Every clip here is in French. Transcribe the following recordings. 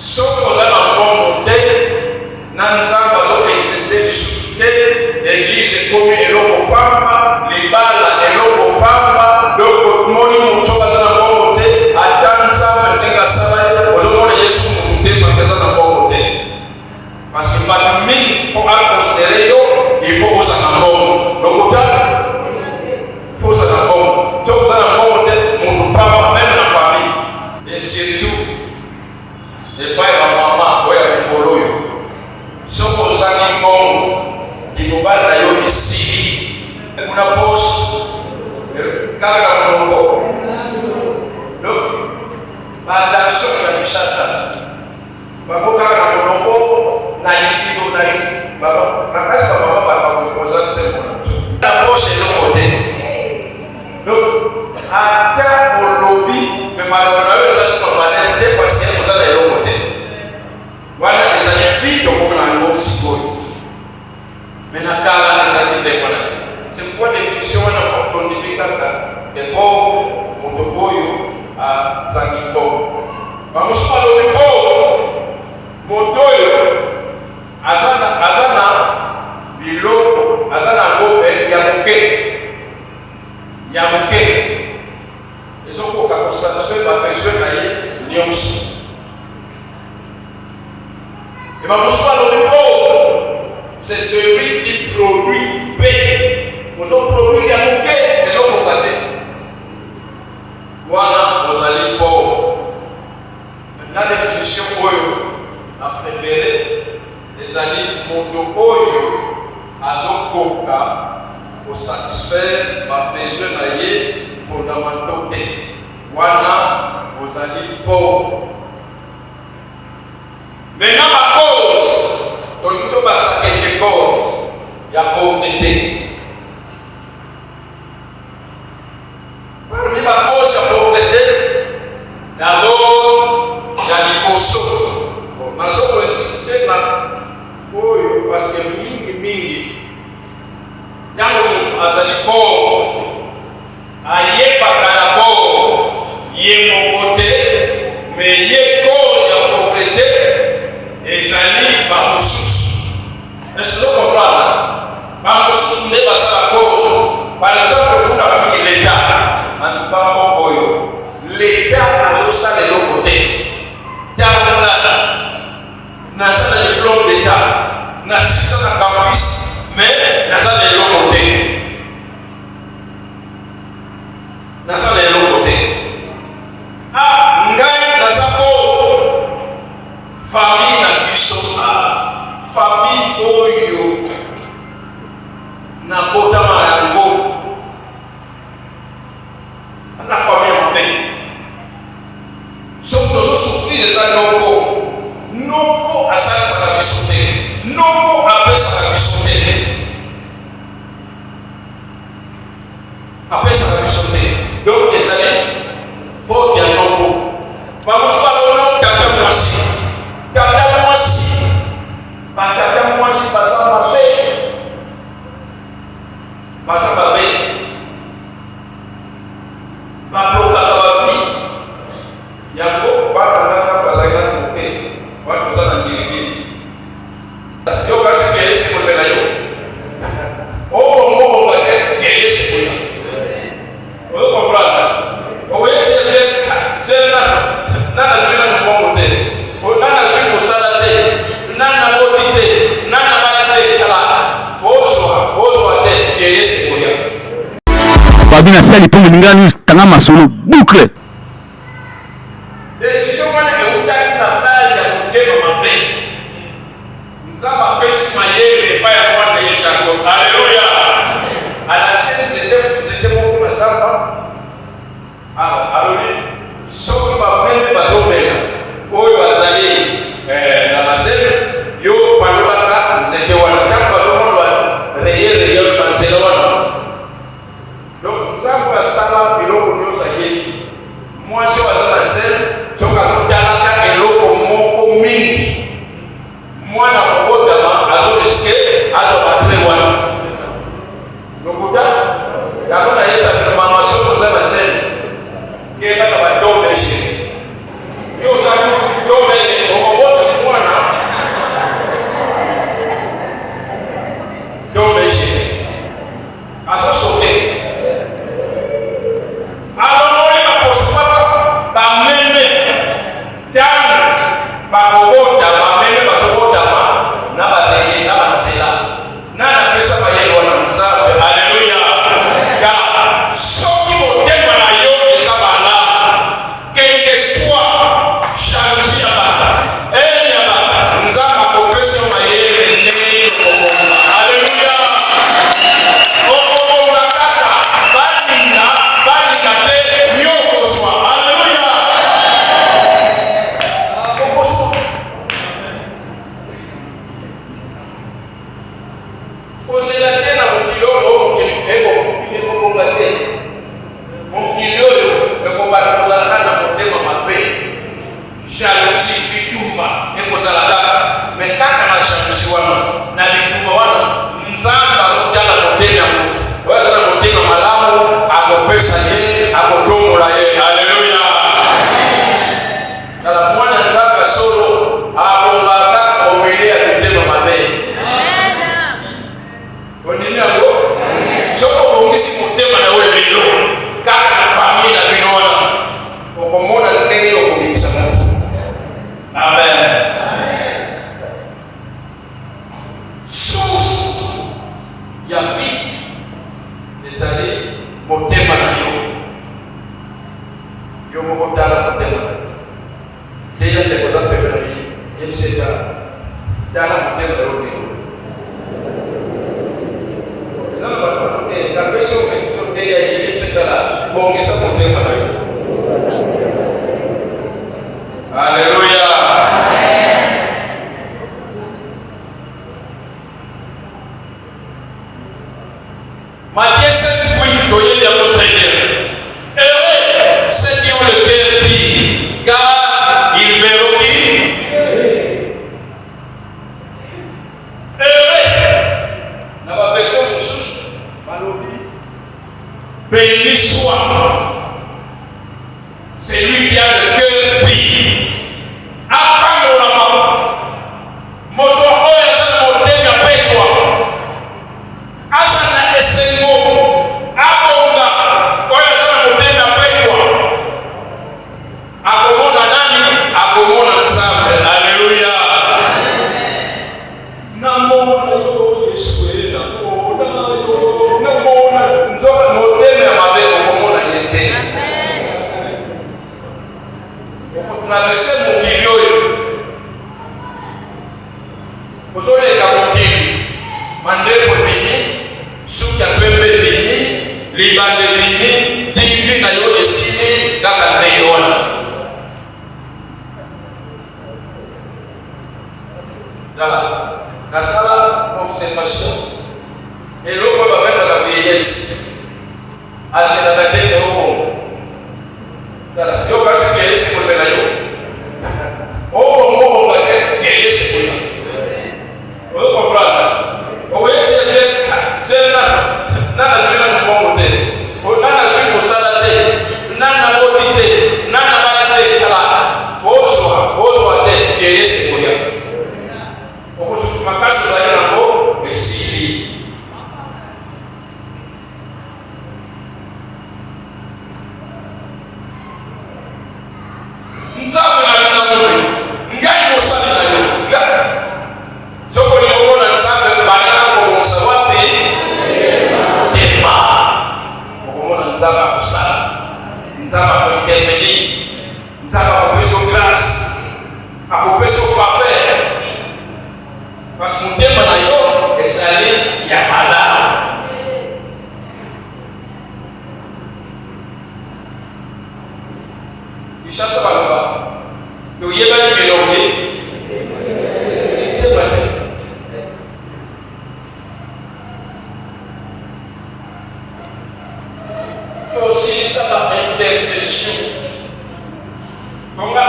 Soko za na mbongo te na nzamba zo existe lisusu te église komi eloko pamba libala eloko pamba doko moni mutoka za na mbongo te ata nzamba ndenga sala ozomona Yesu mutu te parce za na mbongo te parce que bato mingi po aconsidérer yo il faut oza na mbongo lokota il faut oza na mbongo soko za na mbongo te mutu pamba même na famille et surtout et pas la maman oya mikolo yo soko ozangi mbongo ikobala yo isili kuna posi kaka monoko donc baattention ya Kinshasa bango kaka monoko na likido na yo nakasi bamama bakokoza nsemona na posi eloko te donc ata olobi me maloko na yo eza soka malere te parce que kozala eloko te wana ezali vite okomona yango sikoyo me na kala ezali te wana c'est pourquoi définition wana otondibi kaka pauvre moto oyo azangi pauvre bamosusu balobi pauvre moto oyo aza na biloko aza na ngobe ya moke ezokoka kosatisfaire babesoin na ye nyonso et bamosusu balobi pauvre c'est celui qui produit paix. Nous avons produit la moquette, les autres combattants. Voilà, nous allons pauvres. La définition Oyo a préféré les alliés Moto-Oyo à Zokoka pour satisfaire ma besoin d'ailleurs fondamentaux. Voilà, nous allons pauvres. Maintenant, ma cause. Tout basa quelque cause ya pauvreté. Parmi ma cause ya pauvreté, d'abord ya liboso. Nazo insister na oyo parce que mingi yango azali pauvre. Ayebaka na pauvre ye mokote mais ye cause ya pauvreté ezali bamosusu. Est-ce que vous comprenez? Bamosusu nde basala cause. Par exemple, vous n'avez pas l'État. En tout cas, l'État azosala eloko te. Tangana nazala diplôme d'État. Nasisa na campus, mais nazala eloko te. Nazala eloko te. Ah, ngai naza pauvre. Famille na biso famille oyo na kotama yango asa famille mabe soki tozosufrir eza noko asalisaka biso te noko apesaka biso te donc ezali faute ya noko bamosu balona tata mwasi batata mwasi baza mabe bablokaka bavi yango bakangaka bazalaki na moke wana koza na ngirigiri yo kasi vieyesi kozela yo obongobonga te vieyesi koya ozokomprendre okoyesi zela nana zwi na mombongo te nana zwi mosala te nana boti te nana bala te ala ozwa te vieyesi koya babina sali pongo ningani tanga masolo boucle décision wana eutaki na base ya kotema mabe nzambe apesi mayele epai ya mwana ye jango alleluya alaseni zete moko na nzamba aloni soki bameme bazomela oyo azali na basene yo balolaka nzete wana ntango bazomona reyele na nzela wana donc nzambe asala biloko nyonso ayeki mwasi oyo aza na nzela soki azotalaka eloko eko sala kaka mekaka na shakushi wana na bikuma wana nzamba kutala motema ya mtu wewe sana motema malamu akopesa yeye akodomola yeye. Haleluya. Na mwana nzamba solo abongaka omelea kutema mabele. Onini hapo soko bongisi motema na wewe lelo kaka na familia na binona okomona nene yo kubisa mtu. Amen. Source ya vie ezali motema na yo mokotala motema deja tekoza pepe na yebiseta dala motema na yo kapeso deja yebiseta bongisa motema na yo. Haleluya. Matthieu 7:8 doyeli à notre Seigneur. Heureux ceux qui ont le cœur pur, car ils verront qui? Heureux. Dans la version de Sous, béni soit celui qui a le cœur pur. La sala observation et l'eau va mettre la vieillesse à cette attaque au monde. Voilà, yo kasi vieillesse pour faire yo. Oh, vieillesse pour là. Vous comprenez? Oh, c'est là. Nana vient de mon côté. Oh, nana vient pour salader. Nana côté. Nana balade là. Oh, soit vieillesse pour là. Makasi zali nango esili. Nzambe na ngamwe ngai mosali na yo ngai soko ni ngona nzambe banana ko bonsa wapi tema ngona nzambe kusala nzambe ko intervenir nzambe ko peso grâce akopeso faveur. Parce que motema na yo ezali ya malamu. Ishasa baloba toyebani bilongi tosilisa ba intercession konga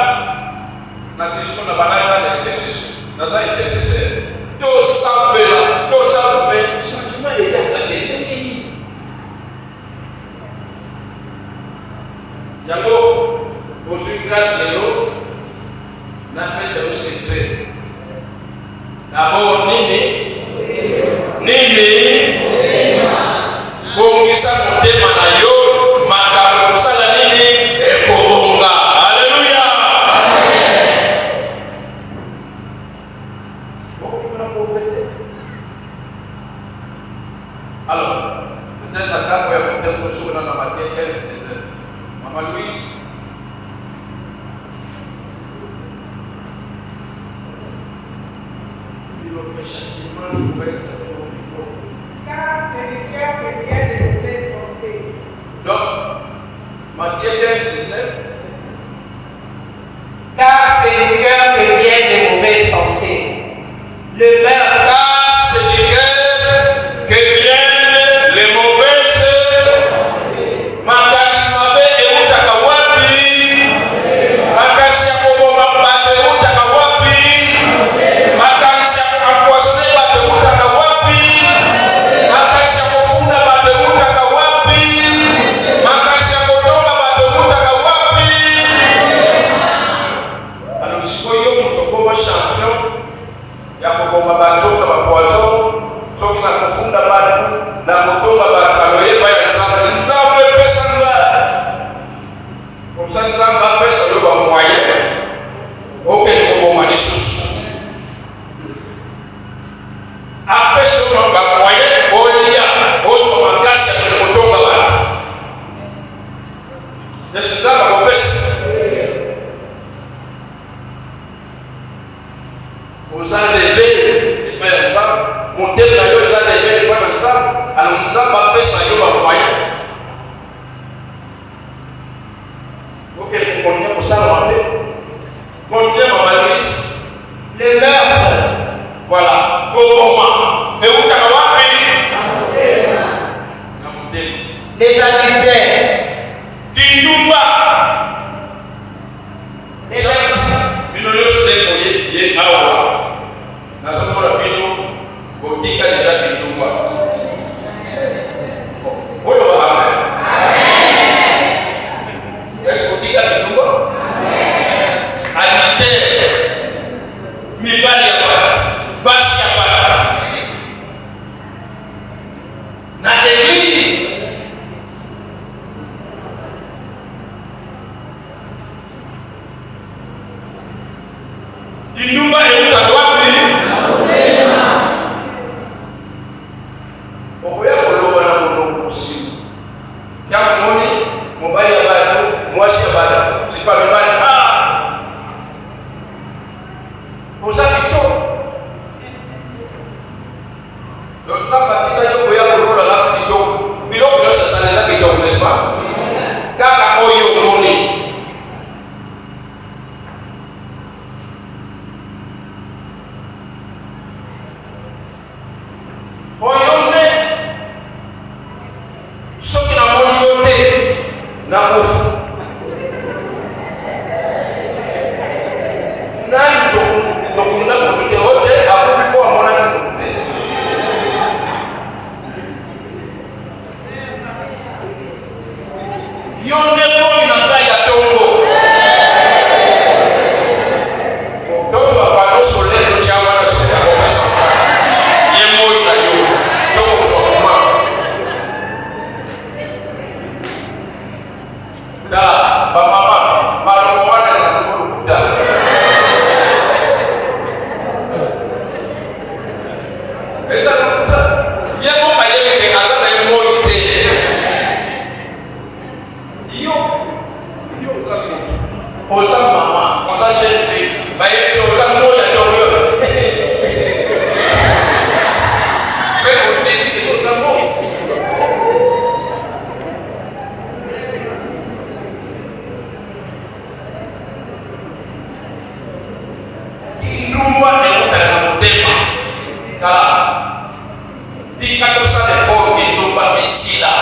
na kristo na banaya ba intercession naza intercesseur. Tout ça changement est attaqué. Yango, aujourd'hui grâce à l'eau, n'a pas ce secret. D'abord, nini, bongisa motema na yo, makambo kosala nini, ekobonga. Alléluia. Alors, peut-être la carte va peut-être nous sur dans Matthieu 15. Maman Louise. Car c'est le cœur qui vient de mauvaises pensées. Donc, Matthieu 15. Car c'est le cœur qui vient de mauvaises pensées. Le meurtre. Car c'est du cœur que viennent les mauvaises makanisi mabe eutaka wapi? Makanisi ya koboma bato eutaka wapi? mtokoma champion ya kugomba bazoka bapoison soki na kufunda batu na kutonga bakaloyeba ya nzambe nzambe pesa nzambe komsa nzambe apesa yo bamoye okende koboma lisusu apesa yo bamoye olia ozwa makasi akende kotonga batu esi nzambe akopesa oza lebele epai ya nzambe modele na yo eza lebele epai ya nzambe alo nzambe apesa yo bamoye okende kokontinue kosala mabe continue mabalise le meurtre, voilà koboma eutaka wapi na modele les adultères, kindumba les accidents, bino nyonso ndenge ye awa nazomona bino botika deja kindumba oyo amen est-ce botika kindumba adultère mibali ya batu basi ya batu na église kindumba eutaka wapi okoya koloba na monoko mosima ntango moni mobali ya bato mwasi ya bato sipa mibali oza kitoko oza batika yo koya kolola kaka kitoko biloko nyonso esala eza kitoko nespa kaka oyo omoni oyo nde soki namoni yo te nakufa nani tokunda moto te o te akufi mpo amonaki moto te yo nde moi na ngai ya tongo tozwa pano solaire totya wana soki nakopesa ye moi na yo tokozwa kuma da bamama maloko wana eza kokolukuta eza lokuta ye moko ayebi te aza na ye moi te yo oza motu oza mama oza jeune fille bayebisi oza moi ya tongo mpe odeki oza moi kindumba ekutala na motema kala tika tosala efort kindumba esila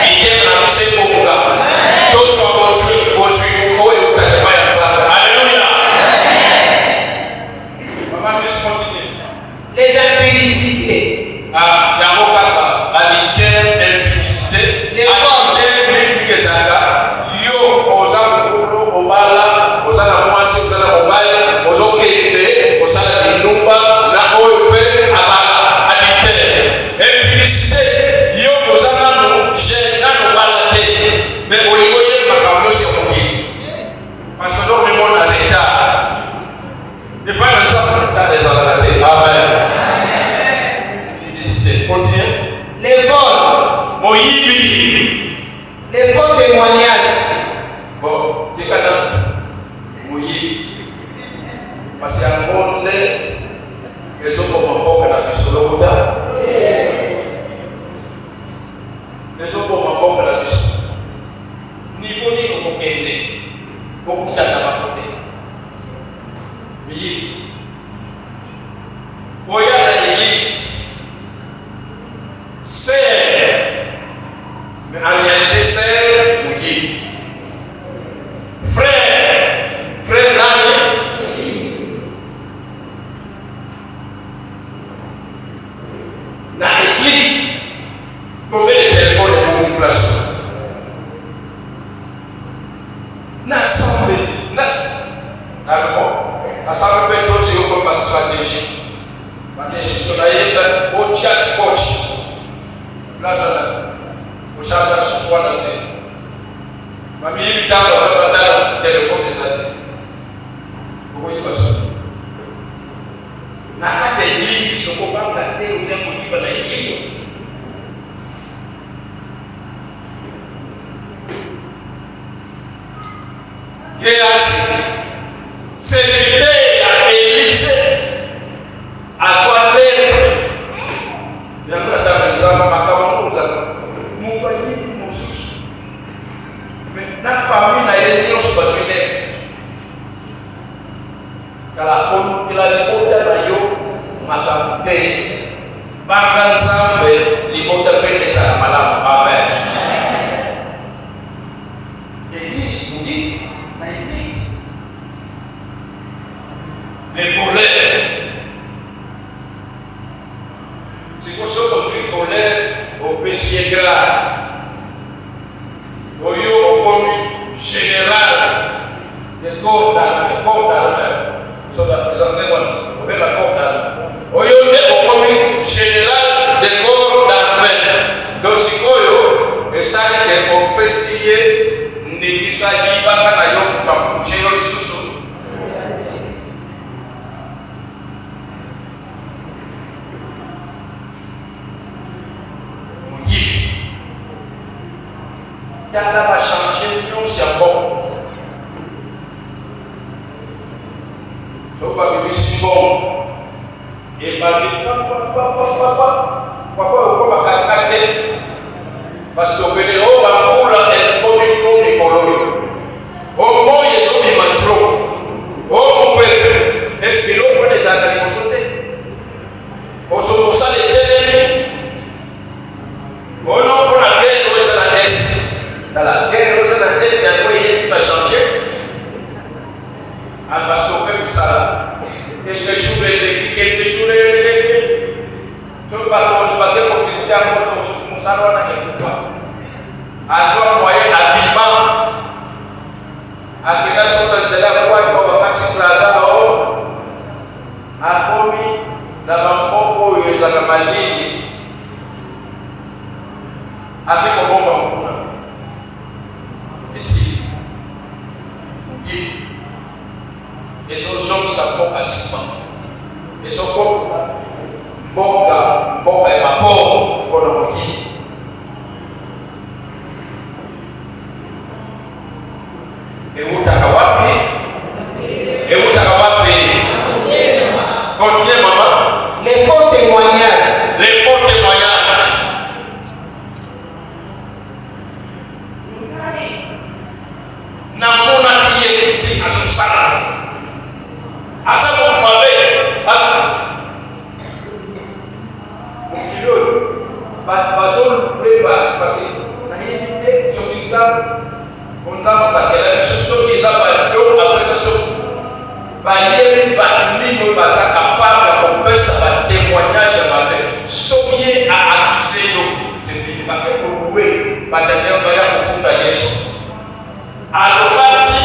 mitema na biso ebonga tozwa bozwi oyo eutala ya nzambe alleluya mama biso continue les impudicités, yango kaka adultère impudicité adultère mingi ezalaka yo oza mokolo obala oza na mwasi oza na mobali ozokende osala kindumba na oyo mpe abala adultère impudicité yo oza nano jeune nano bala te me olingo ye makambo nyonso ya mokili parce que omemona retard epai na nzambe retard ezalaka te amen. Continue. les vols, Moyibi. les faux témoignages, Bon, dikana moyibi. Parce que monde les autres mboka na biso lokuta. Les autres mboka na biso. Niveau ni kokende. Kokuta na bakote. Moyibi. Oya na l'église. C'est, mais en réalité c'est mouillé. Frère nani? Na église, combien de téléphones pour une place? Na assemblée, d'accord? Asama Petro si uko kwa strategy. Maneshi tunaiza kocha coach. Lazima ushaka sufuana tena. Mami hivi tangu wakapata telefoni zake. Kwa hiyo basi. Na hata hii soko banga tena unamlipa na hiyo. Gehazi serviteur à Élisée aswatele yangu atakwenzama makamuza Mungu yidi mususu na famille na yeye oswatele kala on kila lipoda bayo makampe banga nsambe lipoda pende sana malamu. Amen. Église nous dit na église les voleurs. C'est pour ça qu'on fait voleur au péché grave. Au lieu au général, les corps d'armée, sont représentés par la corps d'armée. Au lieu au général des corps d'armée. Donc, si vous et ça, on peut signer, il s'agit pas de bouger le sous-sous. Il y a là changer nous c'est bon. Faut pas vivre si bon. Et parler parfois on va pas parce qu'on peut dire oh bah là est trop Nicolo. Oh moi je suis trop. Oh mon père est-ce que l'on peut déjà aller consulter? On se pose ça les télé. Oh non pour la guerre c'est la tête. Dans la guerre, vous avez un test qui va changer. Parce qu'on fait ça. Quelques jours, je ne vais pas visiter un peu mon salon à quelque fois. À ce moyen, habillement, à qui la sorte de cela, pour avoir un petit plaza là-haut, à commis, dans mon propos, il y a la maladie. Avec un bon moment. Et si, les autres hommes s'apportent à ciment. Les autres hommes, bon, et ma pauvre, pour le mouiller. Et où t'as wapi? Continuez, maman. Les faux témoignages. Les faux témoignages. Namona qui est à ce salon. À ce moment-là, mon kilo, bazol prépare parce que la unité sur l'examen, on a pas que la sur l'examen donc après ça sur bayer nous va ça capable de faire ça témoignage avec soyez à accuser nous c'est fini parce que pour louer pas d'ailleurs va y avoir Yesu alobaki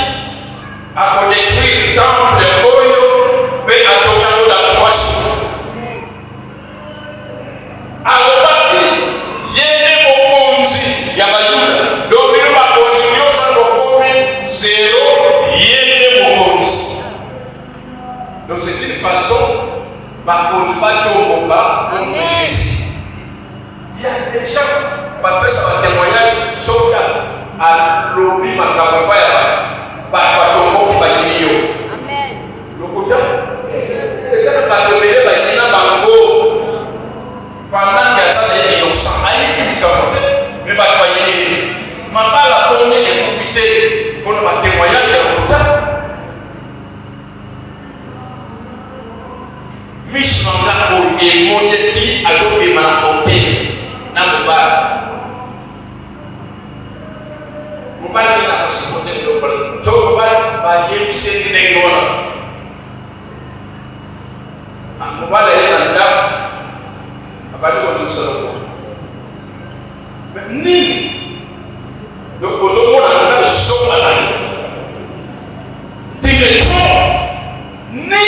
akodétruire temple oyo mpe atongako na 3 jours. Alobaki ye nde mokonzi ya bayuda donc bino bakonzi nyonso bokomi 0 ye nde mokonzi. Donc c'est une façon bakonzi batomboka pour Jésus. Il y a déjà bapesa batémoignage soki alobi makambo epai ya batomboki bayini yo lokuta ezaka bato ebele bayini na bango pendant ke aza na ye innocent ayebi likambo te me bato bayini mabala poni ekufi te mpona batémoignage ya lokuta miso na nga oyo emoni eti azobima na hotel na mobala mobali na kosipote ndoko to mobali bayebiseli ndenge wana mobali ye na ndako abali kolekisa loko nini donc ozomona nga soka na yo diretron ne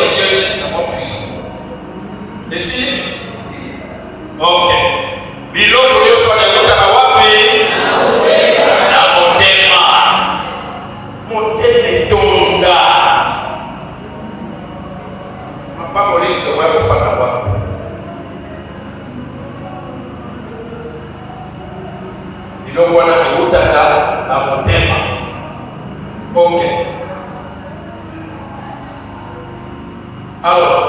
Dieu dans mon prison. Et si? Ok. Biloko Yoshua alikuta wapi? Na motema. Motema tonga. Mapambo leo kwa kufanya wapi? Biloko alikuta na motema. Ok. Alors,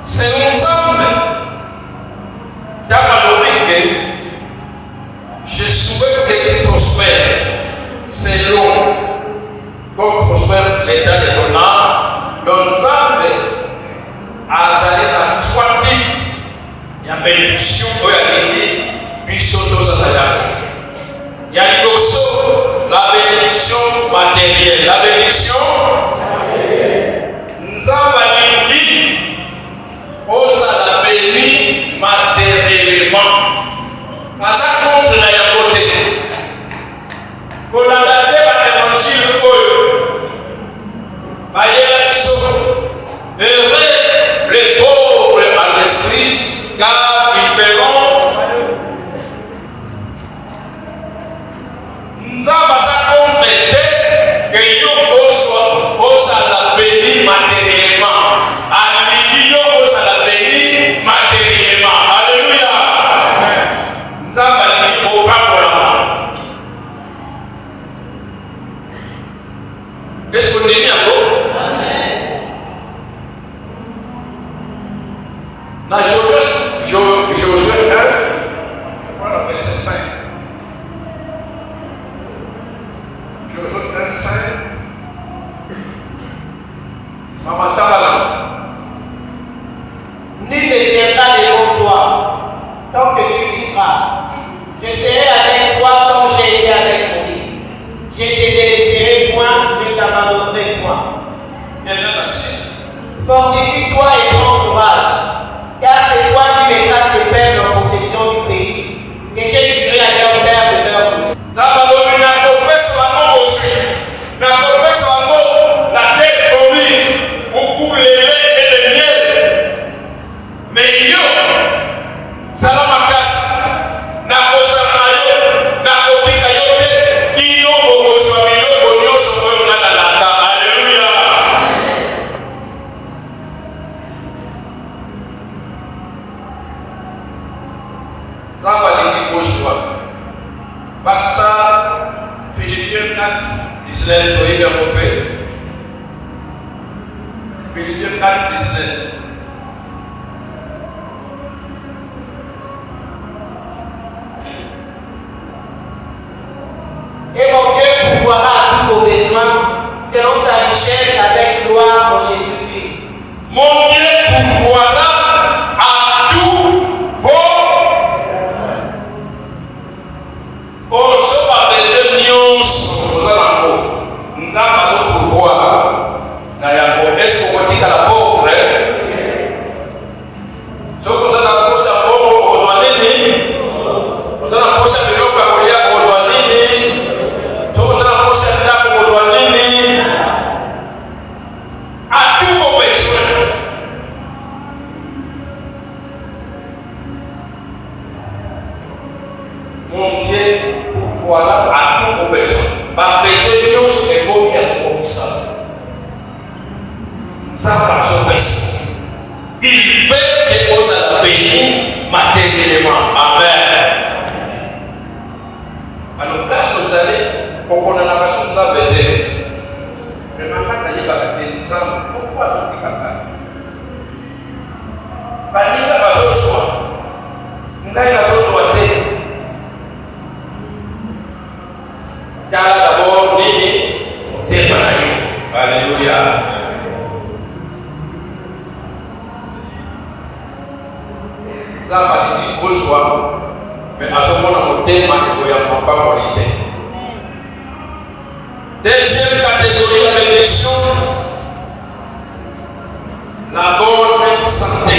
c'est ensemble. Dans ma logique, je souhaite que tu prospères selon comme prospère l'état de ton âme. L'ensemble a salé à 3 types. Il y a bénédiction, il y a dit, puis chose à la. Il y a la bénédiction matérielle. La bénédiction Nzamba Ningi osa la béni matériellement. Parce que contre la yakote. Pour la date à l'évangile heureux les pauvres à l'esprit, car ils verront. Nzamba sa complété que yo osa la béni matériellement. Alimi yo osa la béni matériellement. Alléluia. Nzamba ni au papola. Est-ce qu'on est bien beau? Amen. Dans Josué 1, voilà verset 5. Josué 1, 5. Maman Tabala. Nul ne tiendra devant toi tant que tu vivras. Je serai avec toi comme j'ai été avec Moïse. Je ne te délaisserai point, je t'abandonnerai point. Fortifie-toi et prends courage, car c'est toi qui mettras ces peuples en possession du pays que j'ai juré à leur père de leur donner. La tête promise, beaucoup les laits et les miel. Mais yo, ça va ma casse. Na kosana yo, na kotika yote, kino bokoswa biloko nyonso oyo nalalaka. Alléluia. Zamba lingi koshwa. Baksa Philippiens 4, Israël doit y développer. Philippiens 4, 19. Et mon Dieu pourvoira à tous vos besoins selon sa richesse avec gloire en Jésus-Christ. Mon Dieu pourvoira à tous vos besoins. Nous avons pourvoir. Est-ce qu'on dit à la pauvre? Ce que vous avez posé à pauvre, vous avez dit. Vous avez posé à l'eau, vous avez dit. Ce que vous avez posé à l'eau, vous avez dit. À tous vos besoins. Mon Dieu pourvoira à tous vos besoins. Ma besoin, nous est combien comme ça? Ça va se passer. Il veut que vous soyez bénis matériellement. Amen. Alors, là, vous allez, pour qu'on ait la façon de ça, je ne vais pas tailler par les exemples. Pourquoi vous dites ça? Parce que la façon soit. Nous avons la façon soit. Car d'abord, nous sommes alléluia. Zamba ni kozwa mais à ce moment on demande que ya pas qualité. Deuxième catégorie de bénédiction, la bonne santé.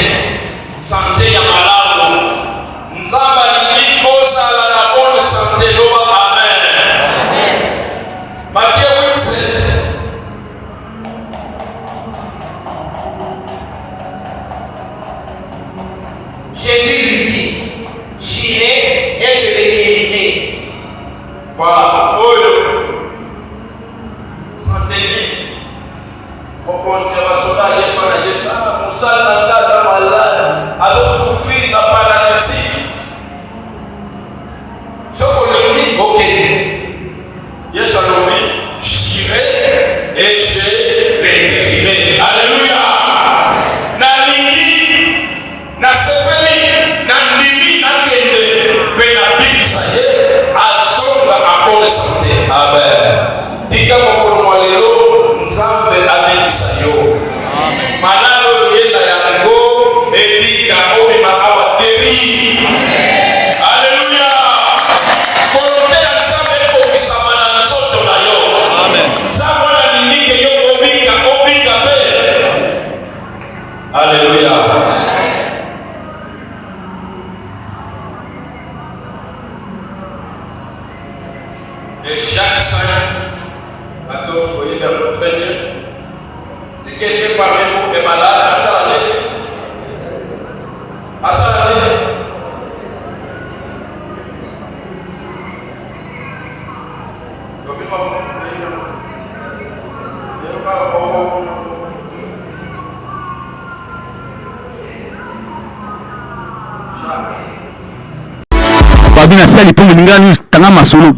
Santé ya malamu. Nzamba ni kosa la bonne santé loba amen. Amen. Matthieu 8:7. mokonzi ya basoda ayeba na Yesu mosali na ngaza malade azosufrir na paralysie soko olingi okende Yesu alobi j'irai et je l'intégrerai. Alléluia. Nalingi nasepeli nandimi nakende mpe nabikisa ye azonga abone sante. Amen. Tika mokolo mwa lelo Nzambe abikisa yo. Malalo yenda yango ebika obima awa teri. Alléluia. Volonté ya Nzambe ekokisama na nzoto na yo. Amen. Nzambe alingi yo obika pe. Alléluia. Et Jacques 5, bateau foyer de l'Australie. Si quelqu'un parmi vous est malade, à ça aller. Babina sali pongo ningani tanga masolo